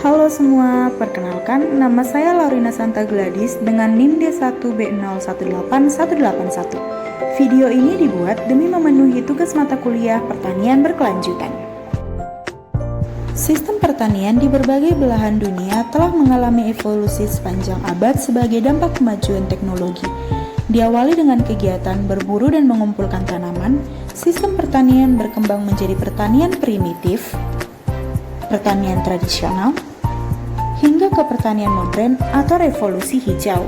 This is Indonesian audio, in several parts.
Halo semua, perkenalkan nama saya Laurina Santa Gladys dengan NIM D1B018181. Video ini dibuat demi memenuhi tugas mata kuliah pertanian berkelanjutan. Sistem pertanian di berbagai belahan dunia telah mengalami evolusi sepanjang abad sebagai dampak kemajuan teknologi. Diawali dengan kegiatan berburu dan mengumpulkan tanaman, sistem pertanian berkembang menjadi pertanian primitif, pertanian tradisional, hingga ke pertanian modern atau revolusi hijau.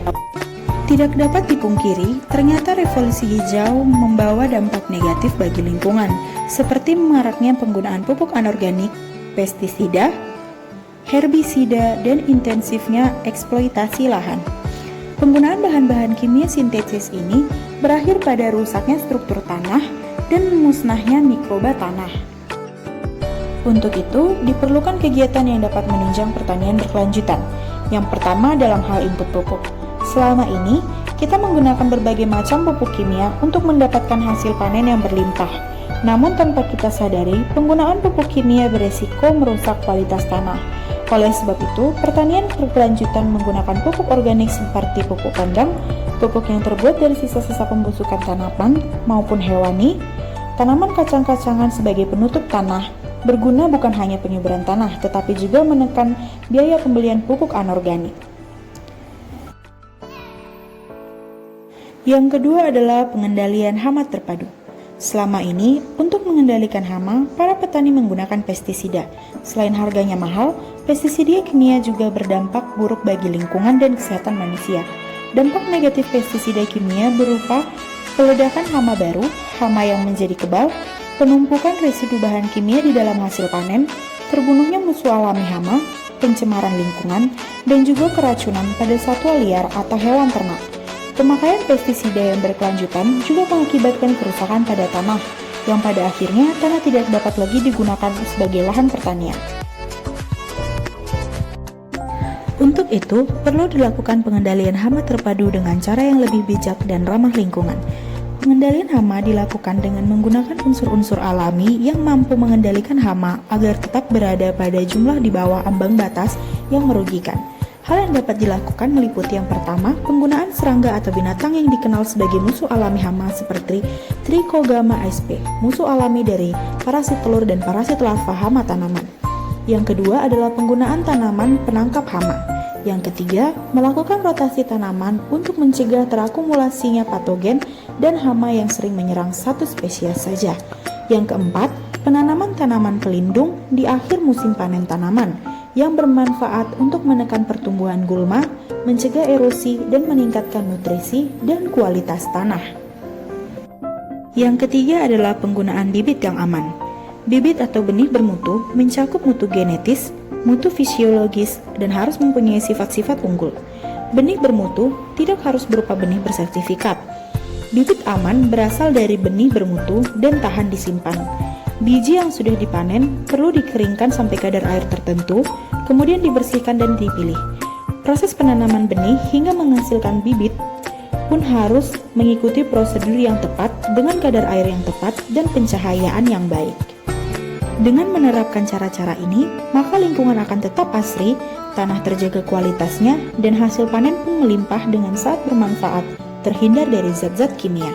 Tidak dapat dipungkiri, ternyata revolusi hijau membawa dampak negatif bagi lingkungan, seperti maraknya penggunaan pupuk anorganik, pestisida, herbisida, dan intensifnya eksploitasi lahan. Penggunaan bahan-bahan kimia sintetis ini berakhir pada rusaknya struktur tanah dan musnahnya mikroba tanah. Untuk itu, diperlukan kegiatan yang dapat menunjang pertanian berkelanjutan. Yang pertama dalam hal input pupuk. Selama ini, kita menggunakan berbagai macam pupuk kimia untuk mendapatkan hasil panen yang berlimpah. Namun tanpa kita sadari, penggunaan pupuk kimia beresiko merusak kualitas tanah. Oleh sebab itu, pertanian berkelanjutan menggunakan pupuk organik seperti pupuk kandang, pupuk yang terbuat dari sisa-sisa pembusukan tanaman maupun hewani, tanaman kacang-kacangan sebagai penutup tanah, berguna bukan hanya penyuburan tanah, tetapi juga menekan biaya pembelian pupuk anorganik. Yang kedua adalah pengendalian hama terpadu. Selama ini, untuk mengendalikan hama, para petani menggunakan pestisida. Selain harganya mahal, pestisida kimia juga berdampak buruk bagi lingkungan dan kesehatan manusia. Dampak negatif pestisida kimia berupa peledakan hama baru, hama yang menjadi kebal, penumpukan residu bahan kimia di dalam hasil panen, terbunuhnya musuh alami hama, pencemaran lingkungan, dan juga keracunan pada satwa liar atau hewan ternak. Pemakaian pestisida yang berkelanjutan juga mengakibatkan kerusakan pada tanah, yang pada akhirnya tanah tidak dapat lagi digunakan sebagai lahan pertanian. Untuk itu, perlu dilakukan pengendalian hama terpadu dengan cara yang lebih bijak dan ramah lingkungan. Pengendalian hama dilakukan dengan menggunakan unsur-unsur alami yang mampu mengendalikan hama agar tetap berada pada jumlah di bawah ambang batas yang merugikan. Hal yang dapat dilakukan meliputi yang pertama, penggunaan serangga atau binatang yang dikenal sebagai musuh alami hama seperti Trichogama sp, musuh alami dari parasit telur dan parasit larva hama tanaman. Yang kedua adalah penggunaan tanaman penangkap hama. Yang ketiga, melakukan rotasi tanaman untuk mencegah terakumulasinya patogen dan hama yang sering menyerang satu spesies saja. Yang keempat, penanaman tanaman pelindung di akhir musim panen tanaman yang bermanfaat untuk menekan pertumbuhan gulma, mencegah erosi, dan meningkatkan nutrisi dan kualitas tanah. Yang ketiga adalah penggunaan bibit yang aman. Bibit atau benih bermutu mencakup mutu genetis, mutu fisiologis, dan harus mempunyai sifat-sifat unggul. Benih bermutu tidak harus berupa benih bersertifikat. Bibit aman berasal dari benih bermutu dan tahan disimpan. Biji yang sudah dipanen perlu dikeringkan sampai kadar air tertentu, kemudian dibersihkan dan dipilih. Proses penanaman benih hingga menghasilkan bibit pun harus mengikuti prosedur yang tepat dengan kadar air yang tepat dan pencahayaan yang baik. Dengan menerapkan cara-cara ini, maka lingkungan akan tetap asri, tanah terjaga kualitasnya, dan hasil panen pun melimpah dengan sangat bermanfaat, terhindar dari zat-zat kimia.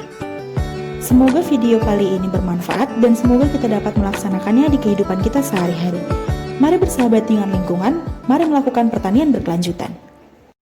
Semoga video kali ini bermanfaat dan semoga kita dapat melaksanakannya di kehidupan kita sehari-hari. Mari bersahabat dengan lingkungan, mari melakukan pertanian berkelanjutan.